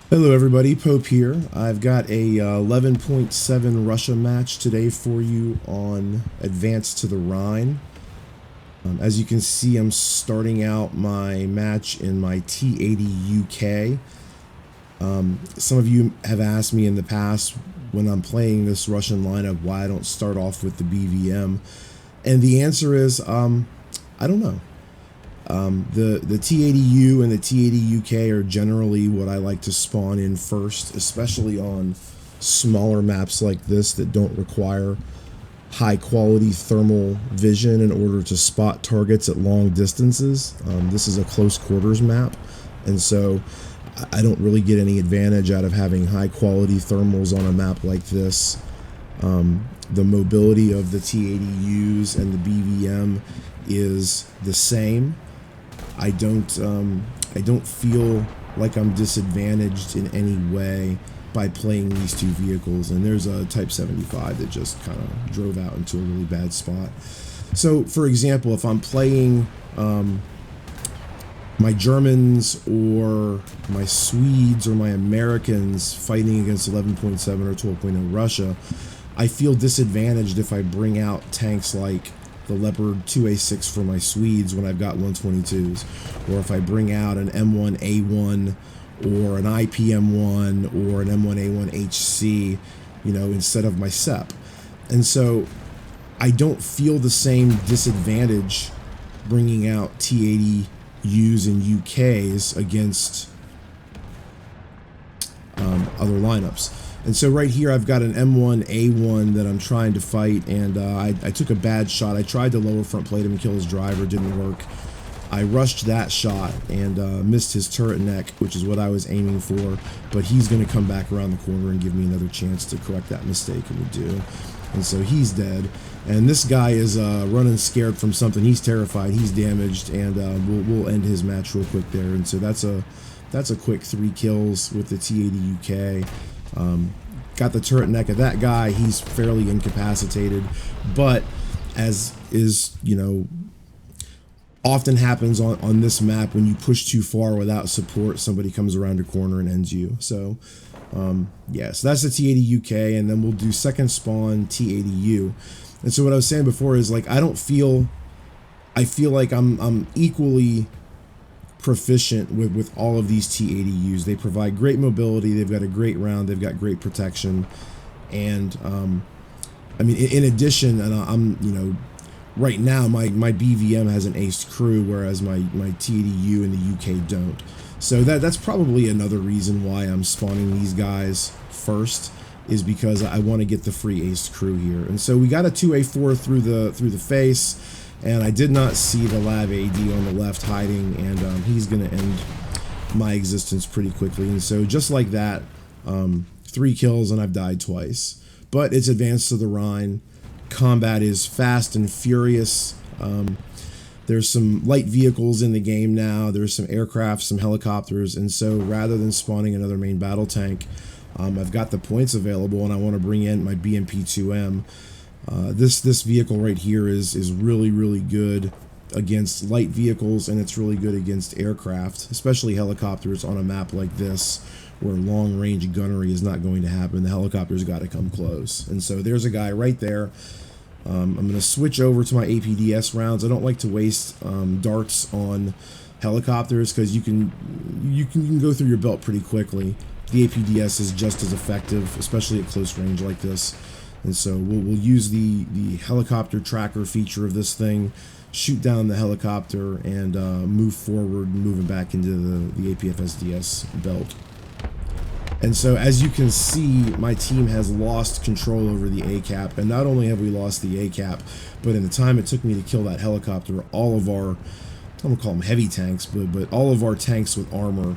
Hello everybody, Pope here. I've got a 11.7 Russia match today for you on Advance to the Rhine. As you can see, I'm starting out my match in my T80 UK. Some of you have asked me in the past when I'm playing this Russian lineup why I don't start off with the BVM. And the answer is, I don't know. The T80U and the T80 UK are generally what I like to spawn in first, especially on smaller maps like this that don't require high quality thermal vision in order to spot targets at long distances. This is a close quarters map, and so I don't really get any advantage out of having high quality thermals on a map like this. The mobility of the T80Us and the BVM is the same. I don't feel like I'm disadvantaged in any way by playing these two vehicles. And there's a Type 75 that just kind of drove out into a really bad spot. So, for example, if I'm playing my Germans or my Swedes or my Americans fighting against 11.7 or 12.0 Russia, I feel disadvantaged if I bring out tanks like the Leopard 2A6 for my Swedes when I've got 122s, or if I bring out an M1A1 or an IPM1 or an M1A1HC, instead of my SEP. And so I don't feel the same disadvantage bringing out T80Us and UKs against other lineups. And so right here, I've got an M1A1 that I'm trying to fight, and I took a bad shot. I tried to lower front plate him and kill his driver, didn't work. I rushed that shot and missed his turret neck, which is what I was aiming for, but he's going to come back around the corner and give me another chance to correct that mistake, and we do. And so he's dead. And this guy is running scared from something. He's terrified, he's damaged, and we'll end his match real quick there. And so that's a quick 3 kills with the T80 UK. Got the turret neck of that guy. He's fairly incapacitated, but as is, often happens on this map, when you push too far without support, somebody comes around a corner and ends you. So, yeah, so that's the T80 UK, and then we'll do second spawn T80U. And so what I was saying before is, like, I feel like I'm equally proficient with all of these T80Us. They provide great mobility, they've got a great round, they've got great protection, and I mean, in addition, and I'm right now my BVM has an aced crew, whereas my T80U in the UK don't. So that's probably another reason why I'm spawning these guys first, is because I want to get the free aced crew here. And so we got a 2A4 through the face. And I did not see the Lav AD on the left hiding, and he's going to end my existence pretty quickly. And so just like that, 3 kills and I've died twice. But it's Advanced to the Rhine. Combat is fast and furious. There's some light vehicles in the game now. There's some aircraft, some helicopters. And so rather than spawning another main battle tank, I've got the points available, and I want to bring in my BMP-2M. This vehicle right here is really good against light vehicles, and it's really good against aircraft, especially helicopters on a map like this where long range gunnery is not going to happen. The helicopter's got to come close. And so there's a guy right there. I'm going to switch over to my APDS rounds. I don't like to waste darts on helicopters because you can go through your belt pretty quickly. The APDS is just as effective, especially at close range like this. And so we'll use the helicopter tracker feature of this thing, shoot down the helicopter, and move forward, moving back into the APFSDS belt. And so as you can see, my team has lost control over the ACAP, and not only have we lost the ACAP, but in the time it took me to kill that helicopter, all of our, I'm gonna call them heavy tanks, but all of our tanks with armor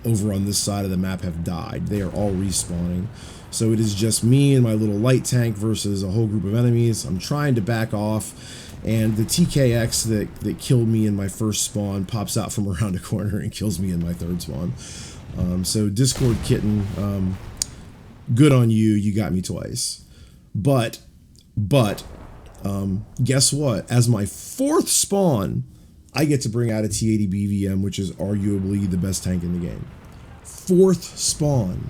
over on this side of the map have died. They are all respawning. So it is just me and my little light tank versus a whole group of enemies. I'm trying to back off, and the TKX that killed me in my first spawn pops out from around a corner and kills me in my third spawn. So Discord Kitten, good on you, you got me twice. But guess what? As my fourth spawn, I get to bring out a T80 BVM, which is arguably the best tank in the game. 4th spawn.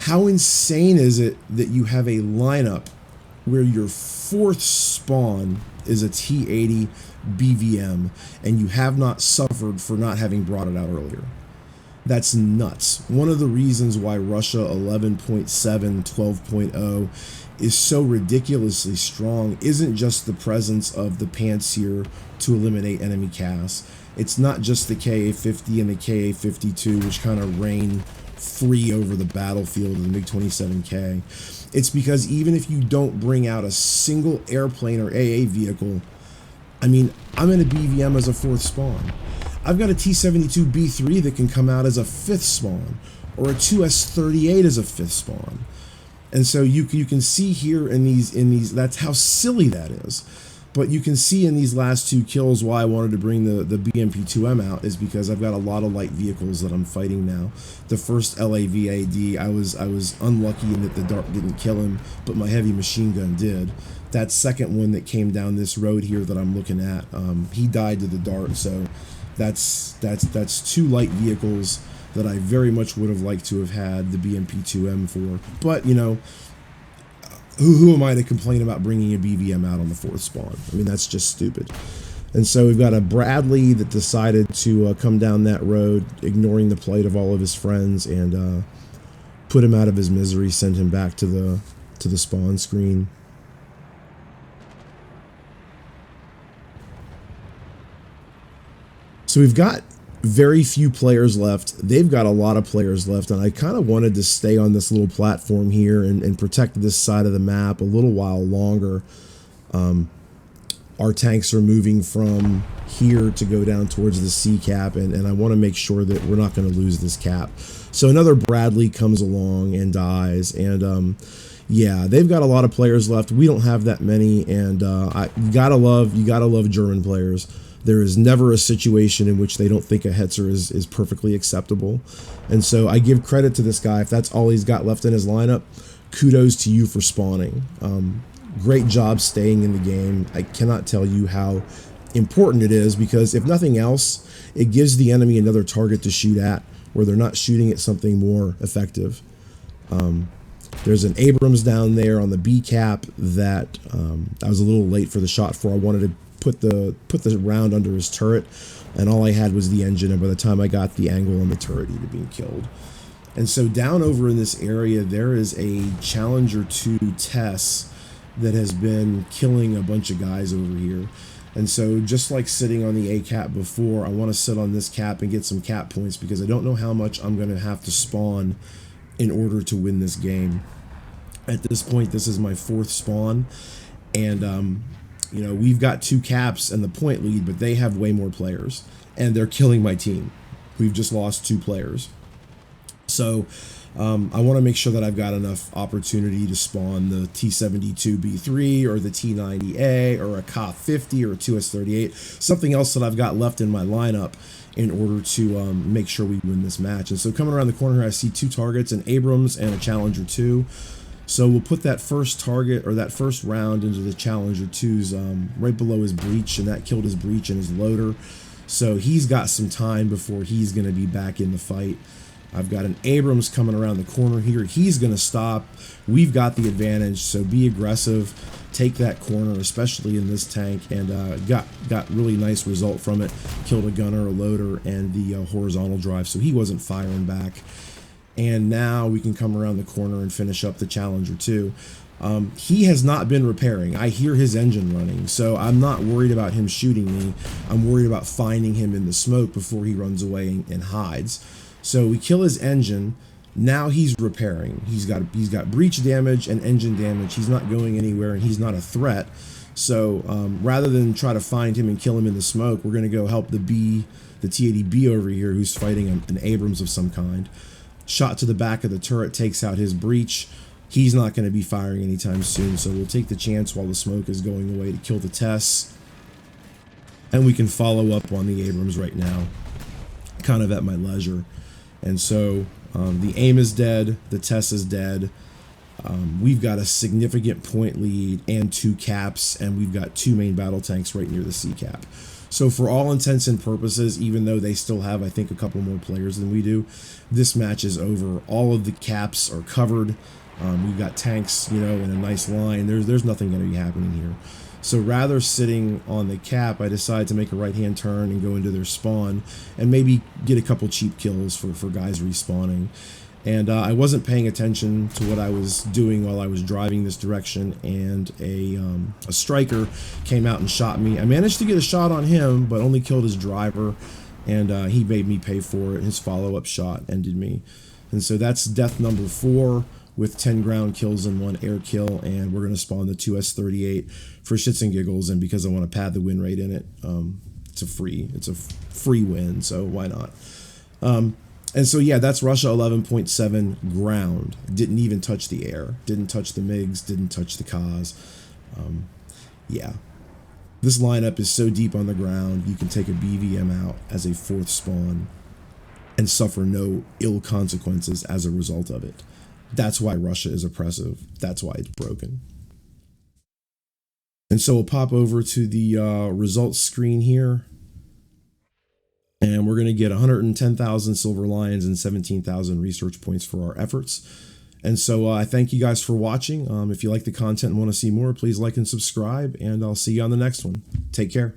How insane is it that you have a lineup where your 4th spawn is a T80 BVM and you have not suffered for not having brought it out earlier? That's nuts. One of the reasons why Russia 11.7, 12.0 is so ridiculously strong isn't just the presence of the Pantsir to eliminate enemy casts. It's not just the KA-50 and the KA-52, which kind of reign free over the battlefield of the MiG-27K. It's because even if you don't bring out a single airplane or AA vehicle, I mean, I'm in a BVM as a 4th spawn. I've got a T-72B3 that can come out as a 5th spawn, or a 2S-38 as a 5th spawn. And so you can see here in these that's how silly that is. But you can see in these last 2 kills why I wanted to bring the BMP-2M out is because I've got a lot of light vehicles that I'm fighting now. The first LAVAD, I was unlucky in that the dart didn't kill him, but my heavy machine gun did. That second one that came down this road here that I'm looking at, he died to the dart. So that's 2 light vehicles that I very much would have liked to have had the BMP-2M for. But, you know, who am I to complain about bringing a BVM out on the 4th spawn? I mean, that's just stupid. And so we've got a Bradley that decided to come down that road, ignoring the plight of all of his friends, and put him out of his misery, send him back to the spawn screen. So we've got very few players left. They've got a lot of players left, and I kind of wanted to stay on this little platform here and protect this side of the map a little while longer. Our tanks are moving from here to go down towards the C cap, and I want to make sure that we're not going to lose this cap. So another Bradley comes along and dies, and yeah, they've got a lot of players left. We don't have that many, and you gotta love German players. There is never a situation in which they don't think a Hetzer is perfectly acceptable. And so I give credit to this guy. If that's all he's got left in his lineup, kudos to you for spawning. Great job staying in the game. I cannot tell you how important it is, because if nothing else, it gives the enemy another target to shoot at where they're not shooting at something more effective. There's an Abrams down there on the B cap that I was a little late for the shot for. I wanted to put the round under his turret, and all I had was the engine, and by the time I got the angle on the turret, he'd have been killed. And so down over in this area, there is a Challenger 2 Tess that has been killing a bunch of guys over here. And so just like sitting on the A cap before, I want to sit on this cap and get some cap points, because I don't know how much I'm going to have to spawn in order to win this game. At this point, this is my 4th spawn, and you know, we've got 2 caps and the point lead, but they have way more players, and they're killing my team. We've just lost 2 players. So I want to make sure that I've got enough opportunity to spawn the T-72B3 or the T-90A or a KA-50 or a 2S-38, something else that I've got left in my lineup in order to make sure we win this match. And so coming around the corner here, I see 2 targets, an Abrams and a Challenger 2. So we'll put that first target, or that first round, into the Challenger 2's right below his breach, and that killed his breach and his loader. So he's got some time before he's going to be back in the fight. I've got an Abrams coming around the corner here. He's going to stop. We've got the advantage, so be aggressive. Take that corner, especially in this tank, and got really nice result from it. Killed a gunner, a loader, and the horizontal drive, so he wasn't firing back. And now we can come around the corner and finish up the Challenger 2. He has not been repairing. I hear his engine running, so I'm not worried about him shooting me. I'm worried about finding him in the smoke before he runs away and hides. So we kill his engine. Now he's repairing. He's got breach damage and engine damage. He's not going anywhere, and he's not a threat. So rather than try to find him and kill him in the smoke, we're going to go help the T-80B over here, who's fighting an Abrams of some kind. Shot to the back of the turret takes out his breach. He's not going to be firing anytime soon, so we'll take the chance while the smoke is going away to kill the Tess. And we can follow up on the Abrams right now, kind of at my leisure. And so the AIM is dead, the Tess is dead. We've got a significant point lead and 2 caps, and we've got 2 main battle tanks right near the C cap. So for all intents and purposes, even though they still have, I think, a couple more players than we do, this match is over. All of the caps are covered. We've got tanks, in a nice line. There's nothing going to be happening here. So rather sitting on the cap, I decided to make a right-hand turn and go into their spawn and maybe get a couple cheap kills for guys respawning. And I wasn't paying attention to what I was doing while I was driving this direction, and a striker came out and shot me. I managed to get a shot on him, but only killed his driver, and he made me pay for it. His follow-up shot ended me. And so that's death number 4 with 10 ground kills and 1 air kill, and we're going to spawn the 2S38 for shits and giggles, and because I want to pad the win rate in it. It's a free win, so why not? And so, yeah, that's Russia 11.7 ground. Didn't even touch the air. Didn't touch the MiGs. Didn't touch the cause. Yeah. This lineup is so deep on the ground, you can take a BVM out as a 4th spawn and suffer no ill consequences as a result of it. That's why Russia is oppressive. That's why it's broken. And so we'll pop over to the results screen here. And we're going to get 110,000 silver lions and 17,000 research points for our efforts. And so I thank you guys for watching. If you like the content and want to see more, please like and subscribe, and I'll see you on the next one. Take care.